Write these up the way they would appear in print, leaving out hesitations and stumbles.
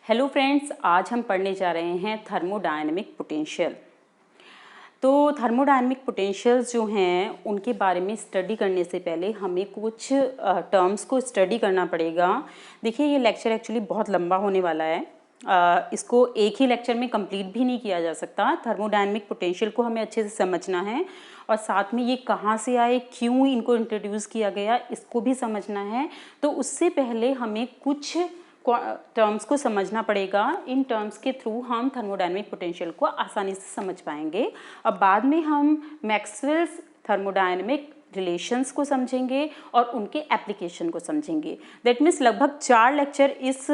Hello friends, आज हम पढ़ने जा रहे हैं थर्मोडायनेमिक पोटेंशियल। तो थर्मोडायनेमिक पोटेंशियल्स जो हैं उनके बारे में स्टडी करने से पहले हमें कुछ टर्म्स को स्टडी करना पड़ेगा। देखिए, ये लेक्चर एक्चुअली बहुत लंबा होने वाला है। इसको एक ही लेक्चर में कंप्लीट भी नहीं किया जा सकता। थर्मोडायनेमिक पोटेंशियल को हमें अच्छे से समझना है और साथ में ये कहाँ से आए, क्यों इनको इंट्रोड्यूस किया गया, इसको भी समझना है। तो उससे पहले हमें कुछ टर्म्स को समझना पड़ेगा। इन टर्म्स के थ्रू हम थर्मोडायनेमिक पोटेंशियल को आसानी से समझ पाएंगे। अब बाद में हम मैक्सवेल्स थर्मोडायनेमिक रिलेशंस को समझेंगे और उनके एप्लीकेशन को समझेंगे। दैट मीन्स लगभग 4 लेक्चर इस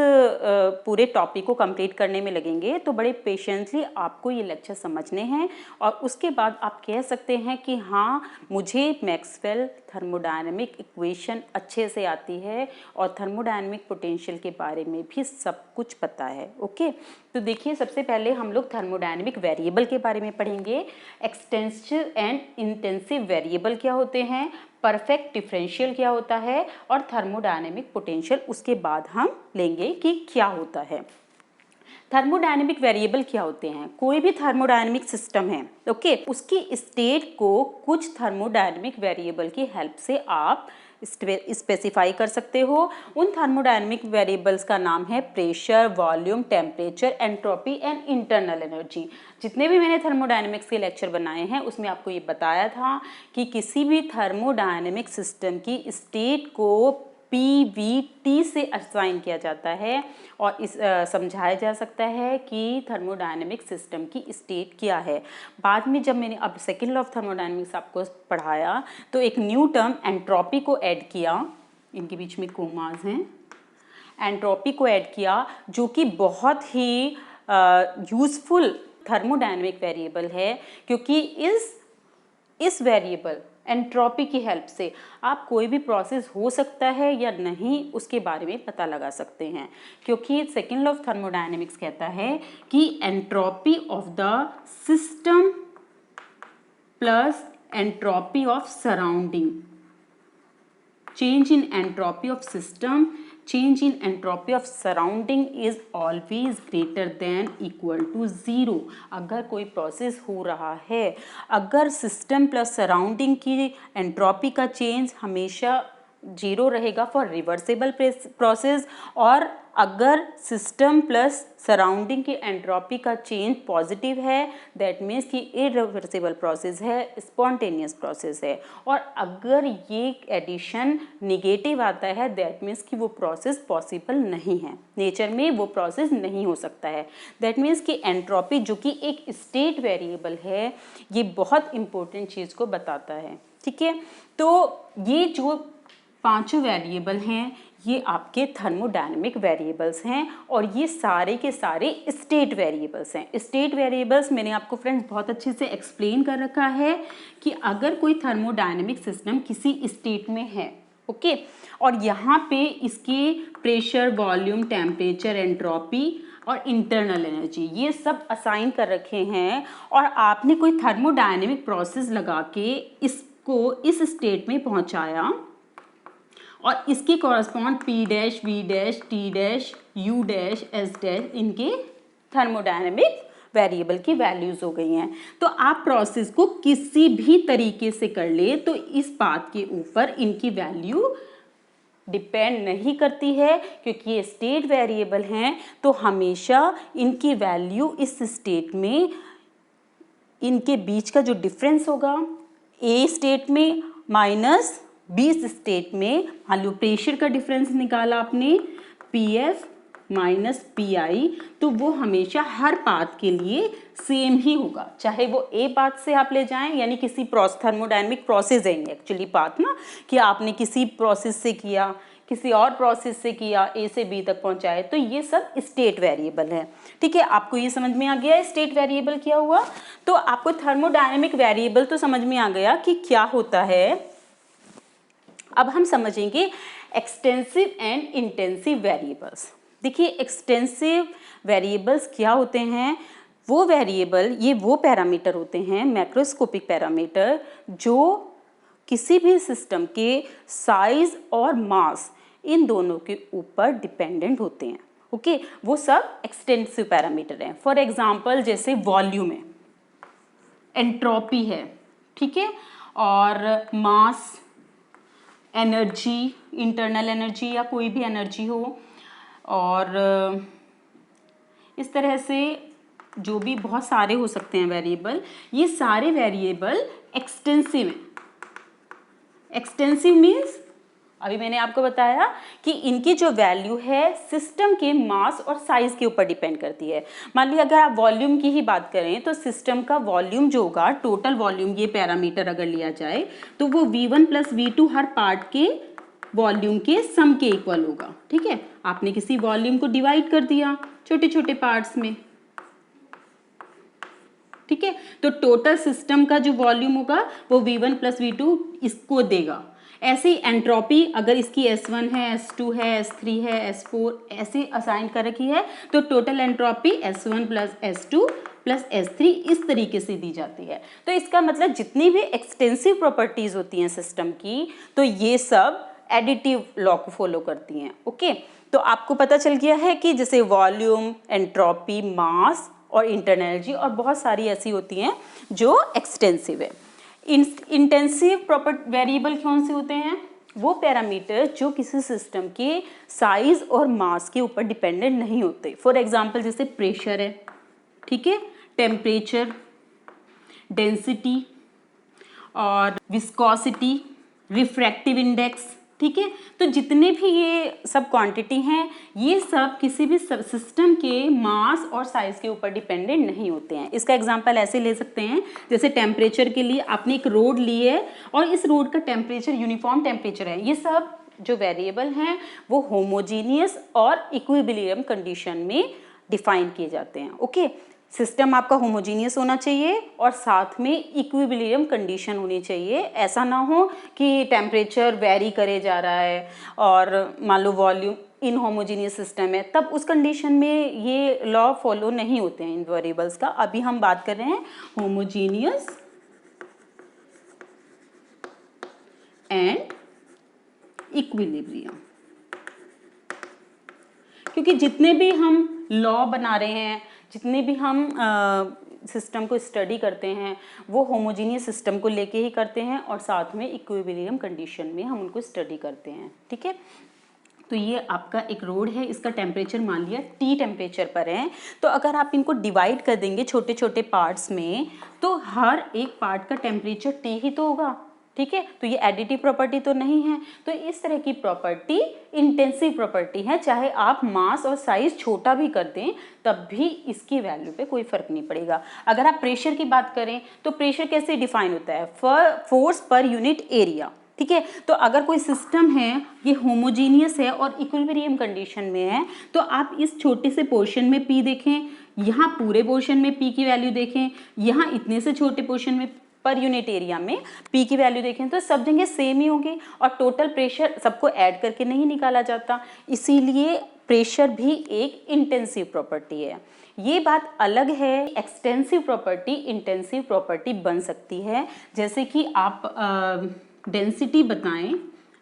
पूरे टॉपिक को कंप्लीट करने में लगेंगे। तो बड़े पेशेंटली आपको ये लेक्चर समझने हैं और उसके बाद आप कह सकते हैं कि हाँ, मुझे मैक्सवेल थर्मोडायनेमिक इक्वेशन अच्छे से आती है और थर्मोडायनेमिक पोटेंशियल के बारे में भी सब कुछ पता है। ओके, तो देखिए, सबसे पहले हम लोग थर्मोडायनेमिक वेरिएबल के बारे में पढ़ेंगे। एक्सटेंसिव एंड इंटेंसिव वेरिएबल क्या होते हैं, परफेक्ट डिफरेंशियल क्या होता है और थर्मोडायनेमिक पोटेंशियल उसके बाद हम लेंगे कि क्या होता है। थर्मोडायनेमिक वेरिएबल क्या होते हैं? कोई भी थर्मोडायनेमिक सिस्टम है, ओके, उसकी स्टेट को कुछ थर्मोडायनेमिक वेरिएबल की हेल्प से आप स्पेसिफाई कर सकते हो। उन थर्मोडायनेमिक वेरिएबल्स का नाम है pressure, volume, temperature, entropy and internal energy. जितने भी मैंने थर्मोडायनेमिक्स के लेक्चर बनाए हैं उसमें आपको ये बताया था कि किसी भी थर्मोडायनेमिक सिस्टम की स्टेट को PVT से असाइन किया जाता है और इस समझाया जा सकता है कि थर्मोडायनेमिक सिस्टम की स्टेट क्या है। बाद में जब मैंने अब सेकेंड लॉ ऑफ थर्मोडायनेमिक्स आपको पढ़ाया तो एक न्यू टर्म एंट्रोपी को ऐड किया, इनके बीच में कोमास हैं, एंट्रोपी को ऐड किया जो कि बहुत ही यूज़फुल थर्मोडायनेमिक वेरिएबल है, क्योंकि इस वेरिएबल एंट्रोपी की हेल्प से आप कोई भी प्रोसेस हो सकता है या नहीं उसके बारे में पता लगा सकते हैं। क्योंकि सेकेंड लॉ ऑफ थर्मोडायनेमिक्स कहता है कि entropy of the system plus entropy of surrounding, change in entropy of system, change in entropy of surrounding is always greater than equal to 0। अगर कोई प्रोसेस हो रहा है, अगर सिस्टम प्लस सराउंडिंग की एंट्रोपी का चेंज हमेशा 0 रहेगा फॉर रिवर्सिबल प्रोसेस, और अगर सिस्टम प्लस सराउंडिंग की एंट्रोपी का चेंज पॉजिटिव है दैट मीन्स कि इरिवर्सिबल प्रोसेस है, स्पॉन्टेनियस प्रोसेस है। और अगर ये एडिशन निगेटिव आता है दैट मीन्स कि वो प्रोसेस पॉसिबल नहीं है, नेचर में वो प्रोसेस नहीं हो सकता है। दैट मीन्स कि एंट्रोपी जो कि एक स्टेट वेरिएबल है, ये बहुत इंपॉर्टेंट चीज़ को बताता है। ठीक है, तो ये जो 5 वेरिएबल हैं ये आपके थर्मोडायनेमिक वेरिएबल्स हैं और ये सारे के सारे स्टेट वेरिएबल्स हैं। स्टेट वेरिएबल्स मैंने आपको फ्रेंड्स बहुत अच्छे से एक्सप्लेन कर रखा है कि अगर कोई थर्मोडायनेमिक सिस्टम किसी स्टेट में है, ओके, और यहाँ पे इसके प्रेशर, वॉल्यूम, टेम्परेचर, एंट्रोपी और इंटरनल एनर्जी ये सब असाइन कर रखे हैं और आपने कोई थर्मोडायनेमिक प्रोसेस लगा के इसको इस स्टेट में पहुँचाया और इसके correspond P dash, V dash, T dash, U dash, S dash इनके थर्मोडायनेमिक वेरिएबल की वैल्यूज़ हो गई हैं। तो आप प्रोसेस को किसी भी तरीके से कर ले तो इस बात के ऊपर इनकी वैल्यू डिपेंड नहीं करती है, क्योंकि ये स्टेट वेरिएबल हैं तो हमेशा इनकी वैल्यू इस स्टेट में इनके बीच का जो डिफरेंस होगा, A स्टेट में माइनस 20 स्टेट में, मान लो प्रेशर का डिफरेंस निकाला आपने PF माइनस PI, तो वो हमेशा हर पाथ के लिए सेम ही होगा, चाहे वो A पाथ से आप ले जाएं, यानी किसी थर्मोडायनेमिक प्रोसेस है एक्चुअली पाथ ना, कि आपने किसी प्रोसेस से किया, किसी और प्रोसेस से किया, A से B तक पहुंचाए, तो ये सब स्टेट वेरिएबल है। ठीक है, आपको ये समझ में आ गया स्टेट वेरिएबल क्या हुआ। तो आपको थर्मोडायनेमिक वेरिएबल तो समझ में आ गया कि क्या होता है। अब हम समझेंगे एक्सटेंसिव एंड इंटेंसिव वेरिएबल्स। देखिए, एक्सटेंसिव वेरिएबल्स क्या होते हैं? वो वेरिएबल, ये वो पैरामीटर होते हैं, मैक्रोस्कोपिक पैरामीटर, जो किसी भी सिस्टम के साइज और मास इन दोनों के ऊपर डिपेंडेंट होते हैं। ओके, वो सब एक्सटेंसिव पैरामीटर हैं। फॉर एग्जांपल जैसे वॉल्यूम है, एंट्रोपी है, ठीक है, और मास, एनर्जी, इंटरनल एनर्जी या कोई भी एनर्जी हो, और इस तरह से जो भी बहुत सारे हो सकते हैं वेरिएबल, ये सारे वेरिएबल एक्सटेंसिव हैं। एक्सटेंसिव मीन्स अभी मैंने आपको बताया कि इनकी जो वैल्यू है सिस्टम के मास और साइज के ऊपर डिपेंड करती है। मान लीजिए अगर आप वॉल्यूम की ही बात करें तो सिस्टम का वॉल्यूम जो होगा, टोटल वॉल्यूम, ये पैरामीटर अगर लिया जाए तो वो V1 + V2 हर पार्ट के वॉल्यूम के सम के इक्वल होगा। ठीक है, आपने किसी वॉल्यूम को डिवाइड कर दिया छोटे छोटे पार्ट्स में, ठीक है, तो टोटल सिस्टम का जो वॉल्यूम होगा वो V1 + V2 इसको देगा। ऐसे ही एंट्रोपी अगर इसकी S1 है, S2 है, S3 है, S4 ऐसे असाइन कर रखी है तो total entropy S1 + S2 + S3 इस तरीके से दी जाती है। तो इसका मतलब जितनी भी एक्सटेंसिव प्रॉपर्टीज होती हैं सिस्टम की, तो ये सब एडिटिव लॉ को फॉलो करती हैं। ओके, तो आपको पता चल गया है कि जैसे वॉल्यूम, एंट्रोपी, मास और इंटरनल एनर्जी और बहुत सारी ऐसी होती हैं जो एक्सटेंसिव है। इंटेंसिव प्रॉपर्टी वेरिएबल कौन से होते हैं? वो पैरामीटर जो किसी सिस्टम के साइज और मास के ऊपर डिपेंडेंट नहीं होते। फॉर एग्जांपल जैसे प्रेशर है, ठीक है, टेम्परेचर, डेंसिटी और विस्कोसिटी, रिफ्रैक्टिव इंडेक्स, ठीक है। तो जितने भी ये सब क्वांटिटी हैं, ये सब किसी भी सिस्टम के मास और साइज के ऊपर डिपेंडेंट नहीं होते हैं। इसका एग्जांपल ऐसे ले सकते हैं, जैसे टेम्परेचर के लिए आपने एक रोड ली है और इस रोड का टेम्परेचर यूनिफॉर्म टेम्परेचर है। ये सब जो वेरिएबल हैं वो होमोजीनियस और इक्विलिब्रियम कंडीशन में डिफाइन किए जाते हैं। ओके, सिस्टम आपका होमोजीनियस होना चाहिए और साथ में इक्विलिब्रियम कंडीशन होनी चाहिए। ऐसा ना हो कि टेम्परेचर वेरी करे जा रहा है और मान लो वॉल्यूम इनहोमोजीनियस सिस्टम है, तब उस कंडीशन में ये लॉ फॉलो नहीं होते हैं इन वेरिएबल्स का। अभी हम बात कर रहे हैं होमोजीनियस एंड इक्विलिब्रियम, क्योंकि जितने भी हम लॉ बना रहे हैं, जितने भी हम सिस्टम को स्टडी करते हैं, वो होमोजीनियस सिस्टम को लेके ही करते हैं और साथ में इक्विलिब्रियम कंडीशन में हम उनको स्टडी करते हैं। ठीक है, तो ये आपका एक रोड है, इसका टेम्परेचर मान लिया T टेम्परेचर पर है। तो अगर आप इनको डिवाइड कर देंगे छोटे छोटे पार्ट्स में, तो हर एक पार्ट का टेम्परेचर T ही तो होगा। ठीक है, तो ये एडिटिव प्रॉपर्टी तो नहीं है। तो इस तरह की प्रॉपर्टी इंटेंसिव प्रॉपर्टी है। चाहे आप मास और साइज छोटा भी कर दें तब भी इसकी वैल्यू पे कोई फर्क नहीं पड़ेगा। अगर आप प्रेशर की बात करें तो प्रेशर कैसे डिफाइन होता है? Force per unit area. ठीक है, तो अगर कोई सिस्टम है ये होमोजीनियस है और इक्विलिब्रियम कंडीशन में है, तो आप इस छोटे से पोर्शन में P देखें, यहाँ पूरे पोर्शन में P की वैल्यू देखें, यहाँ इतने से छोटे पोर्शन में पर यूनिट एरिया में P की वैल्यू देखें, तो सब जगह सेम ही होगी और टोटल प्रेशर सबको ऐड करके नहीं निकाला जाता। इसीलिए प्रेशर भी एक इंटेंसिव प्रॉपर्टी है। ये बात अलग है, एक्सटेंसिव प्रॉपर्टी इंटेंसिव प्रॉपर्टी बन सकती है। जैसे कि आप डेंसिटी बताएं,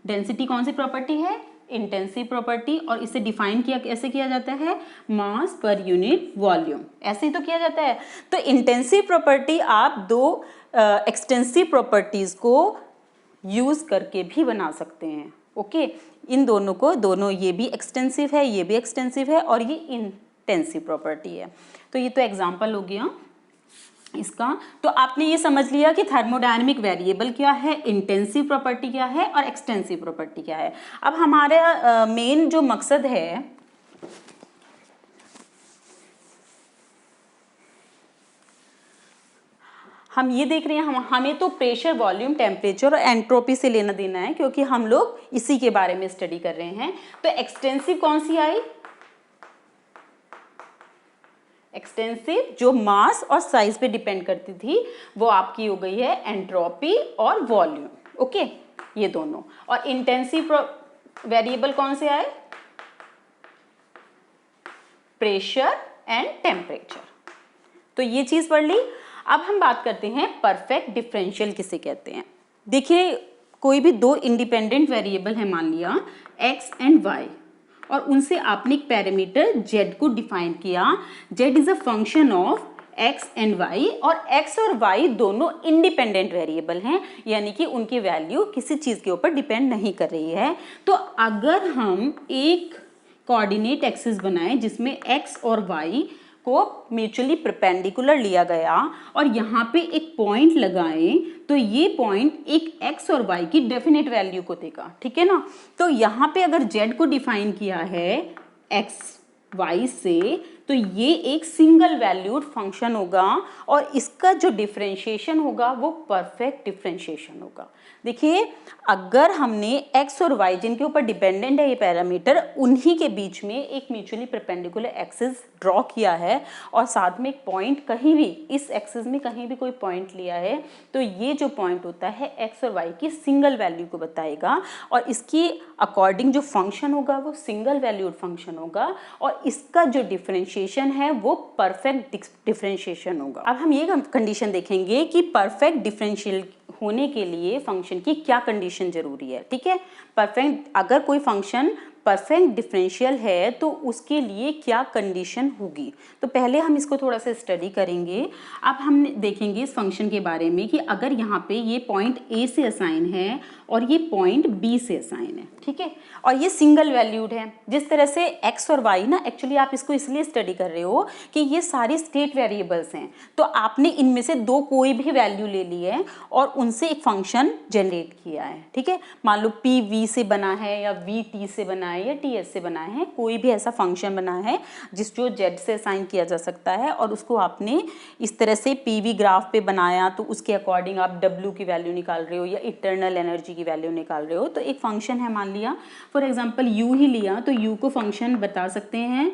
डेंसिटी कौन सी प्रॉपर्टी है? इंटेंसिव प्रॉपर्टी, और इसे डिफाइन किया कैसे किया जाता है? मास पर यूनिट वॉल्यूम, ऐसे ही तो किया जाता है। तो इंटेंसिव प्रॉपर्टी आप दो एक्सटेंसिव प्रॉपर्टीज को यूज करके भी बना सकते हैं। ओके, इन दोनों को, दोनों ये भी एक्सटेंसिव है, ये भी एक्सटेंसिव है और ये इंटेंसिव प्रॉपर्टी है। तो ये तो एग्जांपल हो गया इसका। तो आपने ये समझ लिया कि थर्मोडायनेमिक वेरिएबल क्या है, इंटेंसिव प्रॉपर्टी क्या है और एक्सटेंसिव प्रॉपर्टी क्या है। अब हमारा मेन जो मकसद है, हम ये देख रहे हैं, हमें तो प्रेशर, वॉल्यूम, टेम्परेचर और एंट्रोपी से लेना देना है, क्योंकि हम लोग इसी के बारे में स्टडी कर रहे हैं। तो एक्सटेंसिव कौन सी आई? एक्सटेंसिव जो मास और साइज पे डिपेंड करती थी, वो आपकी हो गई है एंट्रोपी और वॉल्यूम। ओके, ये दोनों। और इंटेंसिव वेरिएबल कौन से आए? Pressure and temperature. तो ये चीज पढ़ ली। अब हम बात करते हैं परफेक्ट डिफरेंशियल किसे कहते हैं। देखिए, कोई भी दो इंडिपेंडेंट वेरिएबल है, मान लिया x एंड y, और उनसे आपने एक पैरामीटर z को डिफाइन किया। z is a function of x and y, और x और y दोनों इंडिपेंडेंट वेरिएबल हैं, यानी कि उनकी वैल्यू किसी चीज़ के ऊपर डिपेंड नहीं कर रही है। तो अगर हम एक कोऑर्डिनेट एक्सिस बनाएं जिसमें x और y को म्यूचुअली परपेंडिकुलर लिया गया और यहाँ पे एक पॉइंट लगाएं, तो ये पॉइंट एक x और y की डेफिनेट वैल्यू को देगा, ठीक है ना। तो यहाँ पे अगर z को डिफाइन किया है x y से, तो ये एक सिंगल वैल्यूड फंक्शन होगा और इसका जो डिफरेंशिएशन होगा वो परफेक्ट डिफरेंशिएशन होगा। देखिए, अगर हमने x और y जिनके ऊपर डिपेंडेंट है ये पैरामीटर, उन्हीं के बीच में एक म्यूचुअली परपेंडिकुलर एक्सिस ड्रॉ किया है और साथ में एक पॉइंट कहीं भी इस एक्सिस में कहीं भी कोई पॉइंट लिया है, तो ये जो पॉइंट होता है x और y की सिंगल वैल्यू को बताएगा और इसकी अकॉर्डिंग जो फंक्शन होगा वो सिंगल वैल्यूड फंक्शन होगा और इसका जो डिफरेंशिएशन है वो परफेक्ट डिफरेंशिएशन होगा। अब हम ये कंडीशन देखेंगे कि परफेक्ट डिफरेंशियल होने के लिए फंक्शन की क्या कंडीशन जरूरी है, ठीक है। परफेक्ट, अगर कोई फंक्शन परफेक्ट डिफरेंशियल है तो उसके लिए क्या कंडीशन होगी, तो पहले हम इसको थोड़ा सा स्टडी करेंगे। अब हम देखेंगे इस फंक्शन के बारे में कि अगर यहाँ पे ये पॉइंट A से असाइन है और ये पॉइंट B से असाइन है, ठीक है, और ये सिंगल वैल्यूड है। जिस तरह से x और y ना, एक्चुअली आप इसको इसलिए स्टडी कर रहे हो कि ये सारी स्टेट वेरिएबल्स हैं, तो आपने इनमें से दो कोई भी वैल्यू ले ली है और उनसे एक फंक्शन जनरेट किया है, ठीक है। मान लो p v से बना है या v t से बना है या t s से बना है, कोई भी ऐसा फंक्शन बना है जिस जो z से असाइन किया जा सकता है और उसको आपने इस तरह से p v ग्राफ पे बनाया, तो उसके अकॉर्डिंग आप w की वैल्यू निकाल रहे हो या इंटरनल एनर्जी की वैल्यू निकाल रहे हो। तो एक फंक्शन है, मान लिया फॉर एग्जांपल u ही लिया, तो u को फंक्शन बता सकते हैं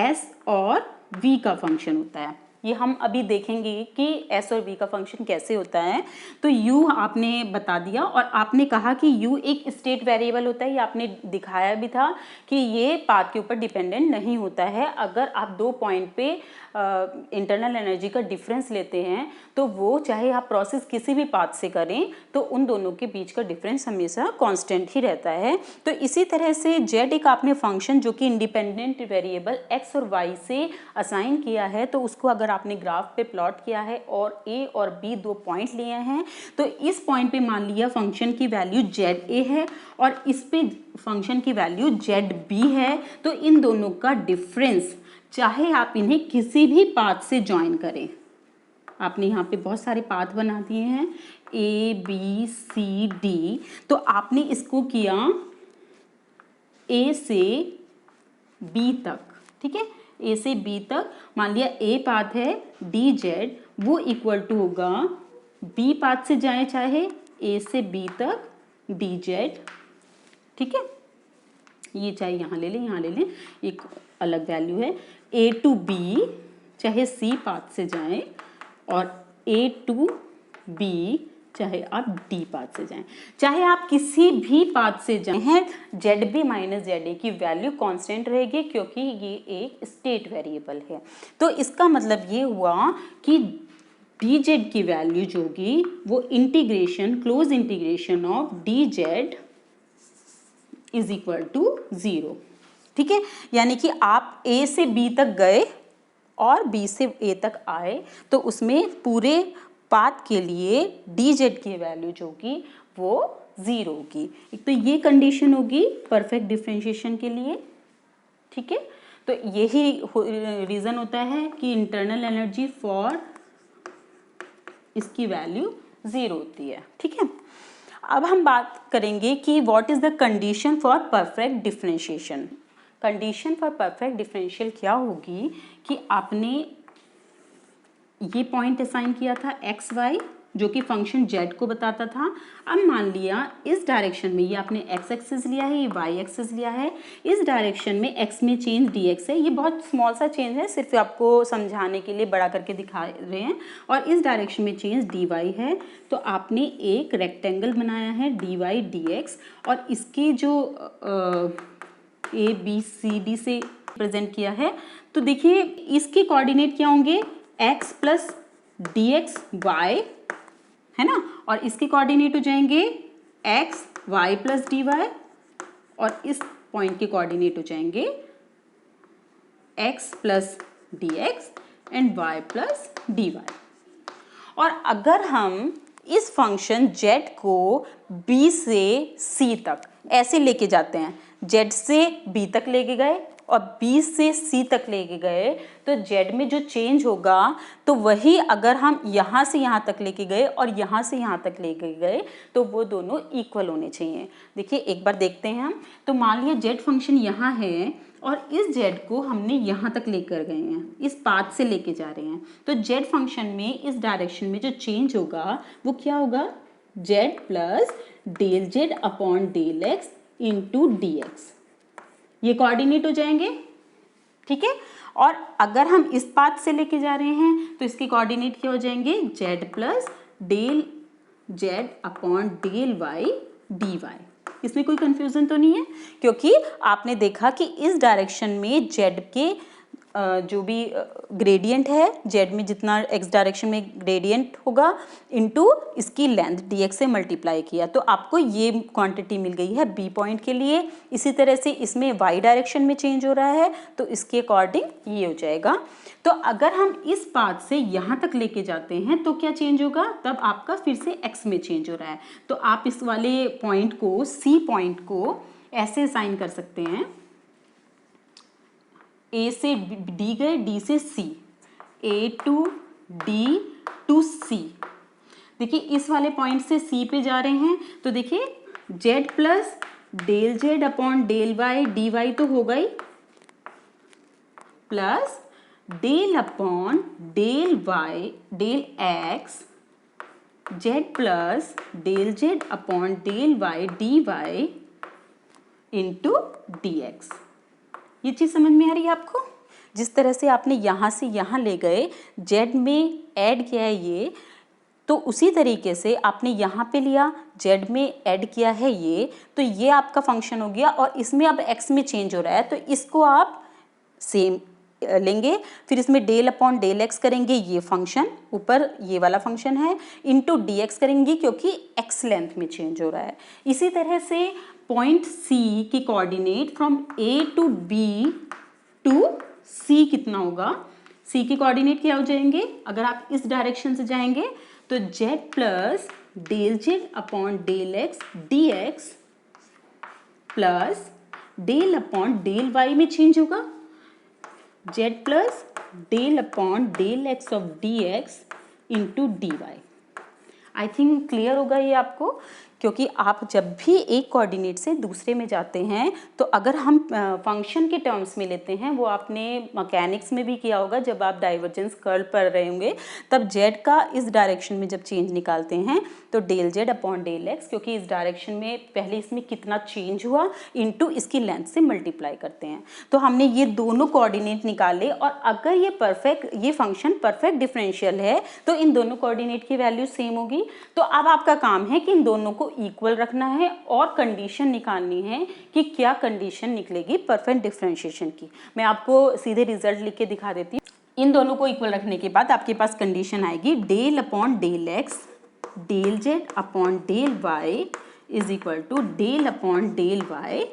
s और v का फंक्शन होता है। ये हम अभी देखेंगे कि s और v का फंक्शन कैसे होता है। तो u आपने बता दिया और आपने कहा कि u एक स्टेट वेरिएबल होता है, ये आपने दिखाया भी था कि ये पाथ के ऊपर डिपेंडेंट नहीं होता है। अगर आप दो पॉइंट पे इंटरनल एनर्जी का डिफरेंस लेते हैं तो वो चाहे आप प्रोसेस किसी भी पाथ से करें तो उन दोनों के बीच का डिफरेंस हमेशा कांस्टेंट ही रहता है। तो इसी तरह से z एक आपने फंक्शन जो कि इंडिपेंडेंट वेरिएबल x और y से असाइन किया है, तो उसको अगर आपने ग्राफ पे प्लॉट किया है और a और b दो पॉइंट लिए हैं, तो इस पॉइंट पे मान लिया फंक्शन की वैल्यू za है और इस पे फंक्शन की वैल्यू zb है। तो इन दोनों का डिफरेंस, चाहे आप इन्हें किसी भी पाथ से ज्वाइन करें, आपने यहाँ पे बहुत सारे पाथ बना दिए हैं a b c d, तो आपने इसको किया a से b तक, ठीक है, a से b तक मान लिया a पाथ है dz, वो इक्वल टू होगा b पाथ से जाए चाहे a से b तक dz, ठीक है। ये चाहे यहाँ ले लें, यहाँ ले लें, एक अलग वैल्यू है a टू b, चाहे c पाथ से जाएं और a टू b चाहे आप d पाथ से जाएं, चाहे आप किसी भी पाथ से जाएं हैं, zb माइनस za की वैल्यू कांस्टेंट रहेगी क्योंकि ये एक स्टेट वेरिएबल है। तो इसका मतलब ये हुआ कि dz की वैल्यू जो होगी वो integration, close integration of dz is equal to 0, ठीक है। यानी कि आप a से b तक गए और b से a तक आए, तो उसमें पूरे पाथ के लिए dz की वैल्यू जो होगी वो 0 होगी। एक तो ये कंडीशन होगी परफेक्ट डिफरेंशिएशन के लिए, ठीक है। तो यही रीज़न होता है कि इंटरनल एनर्जी फॉर इसकी वैल्यू 0 होती है, ठीक है। अब हम बात करेंगे कि what is the condition for perfect differentiation. Condition for perfect differential क्या होगी कि आपने ये पॉइंट असाइन किया था एक्स वाई जो कि फंक्शन z को बताता था। अब मान लिया इस डायरेक्शन में ये आपने x एक्सिस लिया है, ये y एक्सिस लिया है, इस डायरेक्शन में x में चेंज dx है, ये बहुत स्मॉल सा चेंज है, सिर्फ आपको समझाने के लिए बड़ा करके दिखा रहे हैं, और इस डायरेक्शन में चेंज dy है। तो आपने एक रेक्टेंगल बनाया है dy dx और इसके जो a b c d से प्रेजेंट किया है। तो देखिए इसके कोऑर्डिनेट क्या होंगे, x प्लस dx y है ना, और इसके कोऑर्डिनेट हो जाएंगे x y प्लस dy और इस पॉइंट के कोऑर्डिनेट हो जाएंगे x plus d x and y plus d y. और अगर हम इस फंक्शन z को b से c तक ऐसे लेके जाते हैं, z से b तक लेके गए और b से c तक लेके गए, तो z में जो चेंज होगा तो वही अगर हम यहाँ से यहाँ तक लेके गए और यहाँ से यहाँ तक लेके गए तो वो दोनों इक्वल होने चाहिए। देखिए एक बार देखते हैं हम। तो मान लिया z फंक्शन यहाँ है और इस z को हमने यहाँ तक लेकर गए हैं, इस पाथ से लेके जा रहे हैं, तो z फंक्शन में इस डायरेक्शन में जो चेंज होगा वो क्या होगा, z plus del z upon del x into D x. ये कोऑर्डिनेट हो जाएंगे, ठीक है। और अगर हम इस पाथ से लेके जा रहे हैं तो इसके कोऑर्डिनेट क्या हो जाएंगे, z plus del z upon del y D y. इसमें कोई कंफ्यूजन तो नहीं है, क्योंकि आपने देखा कि इस डायरेक्शन में z के जो भी ग्रेडियंट है, z में जितना x डायरेक्शन में ग्रेडियंट होगा इनटू इसकी लेंथ dx से मल्टीप्लाई किया, तो आपको ये क्वांटिटी मिल गई है b पॉइंट के लिए। इसी तरह से इसमें y डायरेक्शन में चेंज हो रहा है तो इसके अकॉर्डिंग ये हो जाएगा। तो अगर हम इस पाथ से यहाँ तक लेके जाते हैं तो क्या चेंज होगा, तब आपका फिर से x में चेंज हो रहा है। तो आप इस वाले पॉइंट को, c पॉइंट को ऐसे साइन कर सकते हैं, a से d गए, d से c, a to d to c। देखिए इस वाले पॉइंट से c पे जा रहे हैं तो देखिए z plus del z upon del y D Y तो होगा ही, plus del upon del y del x z plus del z upon del y D Y into D x. ये चीज़ समझ में आ रही है आपको? जिस तरह से आपने यहाँ से यहाँ ले गए, z में ऐड किया है ये, तो उसी तरीके से आपने यहाँ पे लिया, z में ऐड किया है ये, तो ये आपका फंक्शन हो गया। और इसमें अब x में चेंज हो रहा है तो इसको आप सेम लेंगे, फिर इसमें डेल अपॉन डेल एक्स करेंगे, ये फंक्शन ऊपर ये वाला फंक्शन है, इनटू डी एक्स करेंगे क्योंकि x लेंथ में चेंज हो रहा है। इसी तरह से पॉइंट C के coordinate from A to B to C कितना होगा, C के कोऑर्डिनेट क्या हो जाएंगे, अगर आप इस डायरेक्शन से जाएंगे तो z plus del z upon del x d x plus del upon del y में चेंज होगा, z plus del upon del x of d x into d y. I think clear होगा ये आपको, क्योंकि आप जब भी एक कोऑर्डिनेट से दूसरे में जाते हैं तो अगर हम फंक्शन के टर्म्स में लेते हैं, वो आपने मैकेनिक्स में भी किया होगा जब आप डाइवर्जेंस कर्ल पढ़ रहे होंगे, तब z का इस डायरेक्शन में जब चेंज निकालते हैं तो del z upon del x, क्योंकि इस डायरेक्शन में पहले इसमें कितना चेंज हुआ इनटू इसकी लेंथ से मल्टीप्लाई करते हैं। तो हमने ये दोनों कोऑर्डिनेट निकाले और अगर ये फंक्शन परफेक्ट डिफरेंशियल है तो इन दोनों कोऑर्डिनेट की वैल्यू सेम होगी। तो अब आपका काम है कि इन दोनों को इक्वल रखना है और कंडीशन निकालनी है कि क्या कंडीशन निकलेगी परफेक्ट डिफरेंशिएशन की। मैं आपको सीधे रिजल्ट लिख के दिखा देती हूँ। इन दोनों को इक्वल रखने के बाद आपके पास कंडीशन आएगी del upon del x del z upon del y is equal to del upon del y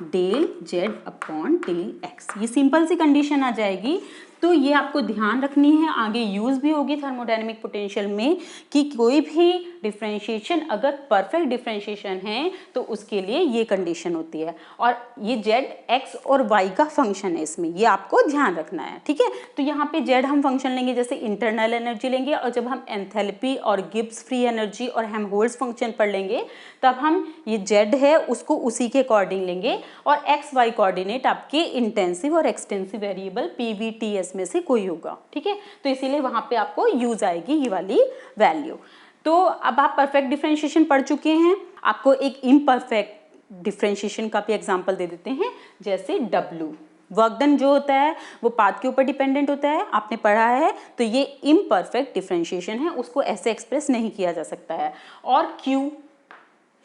del z upon del x. ये सिंपल सी कंडीशन आ जाएगी। तो ये आपको ध्यान रखनी है, आगे यूज़ भी होगी थर्मोडायनेमिक पोटेंशियल में कि कोई भी डिफरेंशिएशन अगर परफेक्ट डिफरेंशिएशन है तो उसके लिए ये कंडीशन होती है। और ये जेड एक्स और वाई का फंक्शन है इसमें, ये आपको ध्यान रखना है, ठीक है। तो यहाँ पे जेड हम फंक्शन लेंगे जैसे इंटरनल एनर्जी लेंगे, और जब हम एंथैल्पी और गिब्स फ्री एनर्जी और हेल्महोल्ट्ज़ फंक्शन पढ़ लेंगे तब हम ये जेड है उसको उसी के अकॉर्डिंग लेंगे। और एक्स वाई कोऑर्डिनेट आपके इंटेंसिव और एक्सटेंसिव वेरिएबल PVTS में से कोई होगा, ठीक है। तो इसीलिए वहां पे आपको यूज आएगी ये वाली वैल्यू। तो अब आप परफेक्ट डिफरेंशिएशन पढ़ चुके हैं, आपको एक इम्परफेक्ट डिफरेंशिएशन का भी एग्जांपल दे देते हैं। जैसे W वर्क डन जो होता है वो पाथ के ऊपर डिपेंडेंट होता है, आपने पढ़ा है। तो ये इम्परफेक्ट डिफरेंशिएशन है, उसको ऐसे एक्सप्रेस नहीं किया जा सकता है। और Q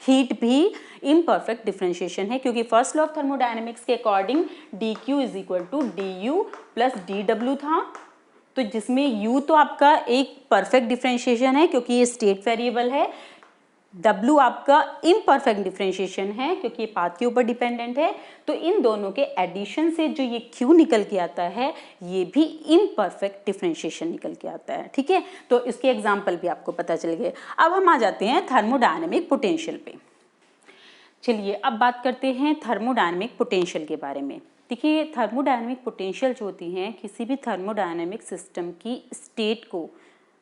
हीट भी इम्परफेक्ट डिफरेंशिएशन है, क्योंकि फर्स्ट लॉ ऑफ थर्मोडायनेमिक्स के according dQ is equal to du plus dW था। तो जिसमें U तो आपका एक परफेक्ट डिफरेंशिएशन है क्योंकि ये स्टेट वेरिएबल है, W आपका इम्परफेक्ट डिफरेंशिएशन है क्योंकि ये पाथ के ऊपर डिपेंडेंट है, तो इन दोनों के एडिशन से जो ये Q निकल के आता है ये भी इम्परफेक्ट डिफरेंशिएशन निकल के आता है। ठीक है, तो इसके एग्जाम्पल भी आपको पता चल गए। अब हम आ जाते हैं थर्मोडायनेमिक पोटेंशियल पे। चलिए अब बात करते हैं थर्मोडायनेमिक पोटेंशियल के बारे में। देखिए थर्मोडायनेमिक पोटेंशियल जो होती हैं किसी भी थर्मोडायनेमिक सिस्टम की स्टेट को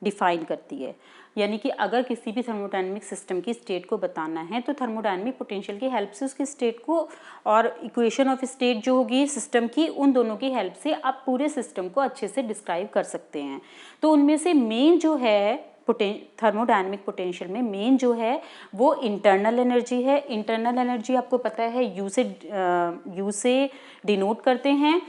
डिफाइन करती है, यानी कि अगर किसी भी थर्मोडायनेमिक सिस्टम की स्टेट को बताना है तो थर्मोडायनेमिक पोटेंशियल की हेल्प से उसकी स्टेट को और इक्वेशन ऑफ स्टेट जो होगी सिस्टम की, उन दोनों की हेल्प से आप पूरे सिस्टम को अच्छे से डिस्क्राइब कर सकते हैं। तो उनमें से मेन जो है थर्मोडायनेमिक पोटेंशियल में मेन जो है वो इंटरनल एनर्जी है। इंटरनल एनर्जी आपको पता है यू से डिनोट करते हैं।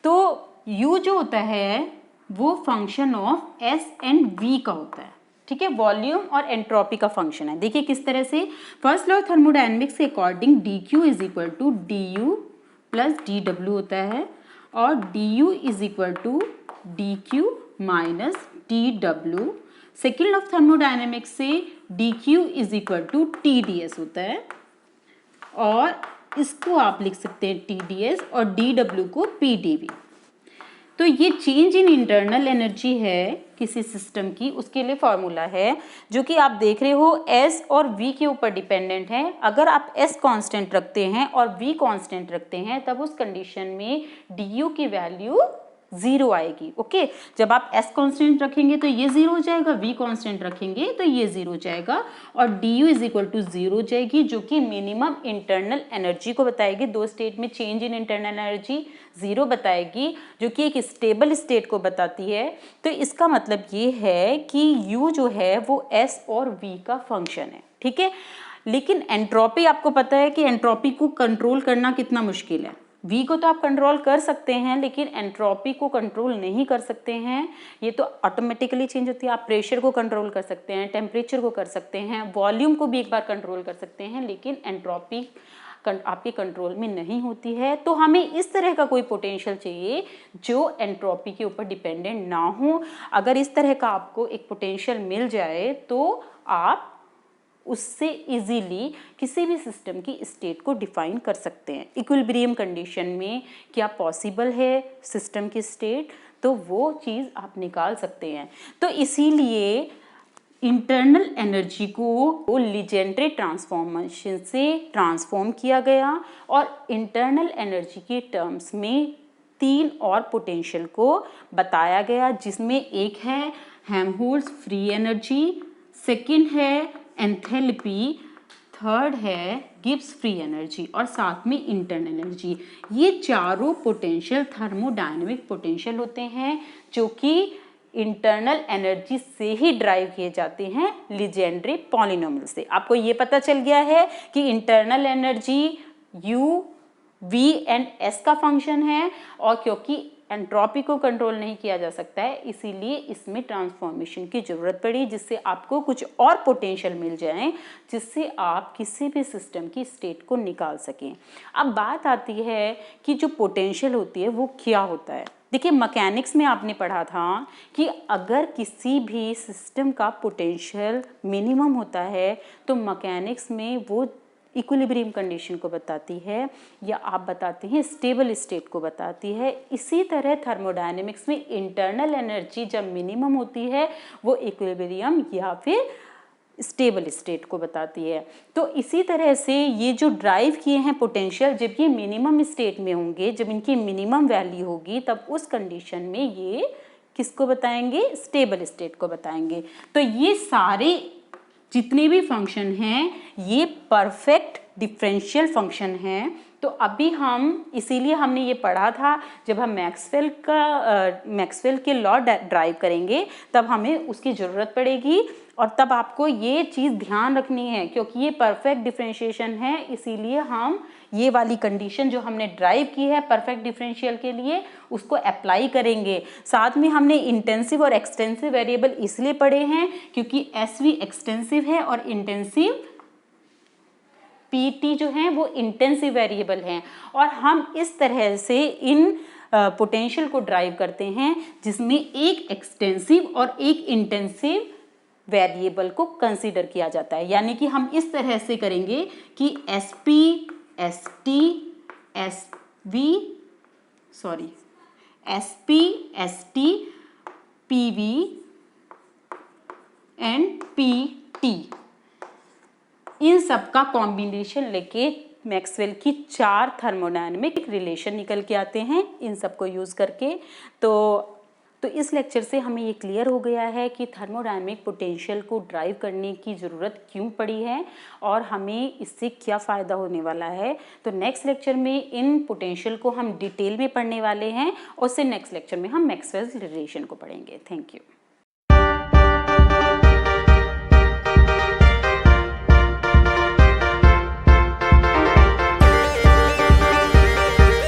तो यू जो होता है वो function of s and v का होता है। ठीक है, वॉल्यूम और एंट्रोपी का फंक्शन है। देखिए किस तरह से, फर्स्ट लॉ थर्मोडायनेमिक्स के according D Q is equal to D U plus D W होता है और D U is equal to D Q minus D W. Second law of thermodynamics से D Q is equal to T D S होता है और इसको आप लिख सकते हैं टी डी एस और डी डब्ल्यू को पी डी वी। तो ये चेंज इन इंटरनल एनर्जी है किसी सिस्टम की, उसके लिए फॉर्मूला है जो कि आप देख रहे हो S और V के ऊपर डिपेंडेंट है। अगर आप S कांस्टेंट रखते हैं और V कांस्टेंट रखते हैं तब उस कंडीशन में du की वैल्यू 0 आएगी। ओके, जब आप S कांस्टेंट रखेंगे तो ये 0 हो जाएगा, V कांस्टेंट रखेंगे तो ये 0 हो जाएगा और du इज इक्वल टू 0 हो जाएगी, जो कि मिनिमम इंटरनल एनर्जी को बताएगी। दो स्टेट में चेंज इन इंटरनल एनर्जी 0 बताएगी, जो कि एक स्टेबल स्टेट को बताती है। तो इसका मतलब ये है कि U जो है वो S और V का फंक्शन है। ठीक है, लेकिन एंट्रोपी आपको पता है कि एंट्रोपी को कंट्रोल करना कितना मुश्किल है। V को तो आप कंट्रोल कर सकते हैं लेकिन एंट्रोपी को कंट्रोल नहीं कर सकते हैं। ये तो ऑटोमेटिकली चेंज होती है। आप प्रेशर को कंट्रोल कर सकते हैं, टेम्परेचर को कर सकते हैं, वॉल्यूम को भी एक बार कंट्रोल कर सकते हैं, लेकिन एंट्रोपी आपके कंट्रोल में नहीं होती है। तो हमें इस तरह का कोई पोटेंशियल चाहिए जो एंट्रोपी के ऊपर डिपेंडेंट ना हो। अगर इस तरह का आपको एक पोटेंशियल मिल जाए तो आप उससे इजीली किसी भी सिस्टम की स्टेट को डिफाइन कर सकते हैं। इक्विलिब्रियम कंडीशन में क्या पॉसिबल है सिस्टम की स्टेट, तो वो चीज़ आप निकाल सकते हैं। तो इसीलिए इंटरनल एनर्जी को लीजेंड्रे ट्रांसफॉर्मेशन से ट्रांसफॉर्म किया गया और इंटरनल एनर्जी के टर्म्स में 3 और पोटेंशियल को बताया गया, जिसमें एक है हेल्महोल्ट्ज़ फ्री एनर्जी, सेकंड है एंथैल्पी, थर्ड है गिब्स फ्री एनर्जी और साथ में इंटरनल एनर्जी। ये चारों पोटेंशियल थर्मोडायनेमिक पोटेंशियल होते हैं जो कि इंटरनल एनर्जी से ही ड्राइव किए जाते हैं लीजेंड्रे पॉलिनोमियल से। आपको ये पता चल गया है कि internal energy U, V and S का फंक्शन है और क्योंकि एंट्रोपी को कंट्रोल नहीं किया जा सकता है इसीलिए इसमें ट्रांसफॉर्मेशन की ज़रूरत पड़ी, जिससे आपको कुछ और पोटेंशियल मिल जाए जिससे आप किसी भी सिस्टम की स्टेट को निकाल सकें। अब बात आती है कि जो पोटेंशियल होती है वो क्या होता है। देखिए मैकेनिक्स में आपने पढ़ा था कि अगर किसी भी सिस्टम का पोटेंशियल मिनिमम होता है तो मैकेनिक्स में वो इक्विलिब्रियम कंडीशन को बताती है या आप बताते हैं स्टेबल स्टेट को बताती है। इसी तरह थर्मोडायनेमिक्स में इंटरनल एनर्जी जब मिनिमम होती है वो इक्विलिब्रियम या फिर स्टेबल स्टेट को बताती है। तो इसी तरह से ये जो ड्राइव किए हैं पोटेंशियल, जब ये मिनिमम स्टेट में होंगे, जब इनकी मिनिमम वैल्यू होगी, तब उस कंडीशन में ये किसको बताएंगे, स्टेबल स्टेट को बताएंगे। तो ये सारे जितने भी फंक्शन हैं ये परफेक्ट डिफरेंशियल फंक्शन हैं। तो अभी हम इसीलिए हमने ये पढ़ा था, जब हम मैक्सवेल के लॉ ड्राइव करेंगे तब हमें उसकी ज़रूरत पड़ेगी और तब आपको ये चीज़ ध्यान रखनी है क्योंकि ये परफेक्ट डिफरेंशिएशन है। इसीलिए हम ये वाली कंडीशन जो हमने ड्राइव की है परफेक्ट डिफरेंशियल के लिए उसको अप्लाई करेंगे। साथ में हमने इंटेंसिव और एक्सटेंसिव वेरिएबल इसलिए पढ़े हैं क्योंकि SV एक्सटेंसिव है और इंटेंसिव PT जो है वो इंटेंसिव वेरिएबल हैं। और हम इस तरह से इन पोटेंशियल को ड्राइव करते हैं जिसमें एक एक्सटेंसिव और एक इंटेंसिव वेरिएबल को कंसीडर किया जाता है। यानी कि हम इस तरह से करेंगे कि SP, ST, PV and PT, इन सब का कॉम्बिनेशन लेके मैक्सवेल की 4 थर्मोडायनेमिक रिलेशन निकल के आते हैं इन सब को यूज़ करके। तो इस लेक्चर से हमें ये क्लियर हो गया है कि थर्मोडायनेमिक पोटेंशियल को ड्राइव करने की ज़रूरत क्यों पड़ी है और हमें इससे क्या फ़ायदा होने वाला है। तो नेक्स्ट लेक्चर में इन पोटेंशियल को हम डिटेल में पढ़ने वाले हैं और उससे नेक्स्ट लेक्चर में हम मैक्सवेल रिलेशन को पढ़ेंगे। Thank you.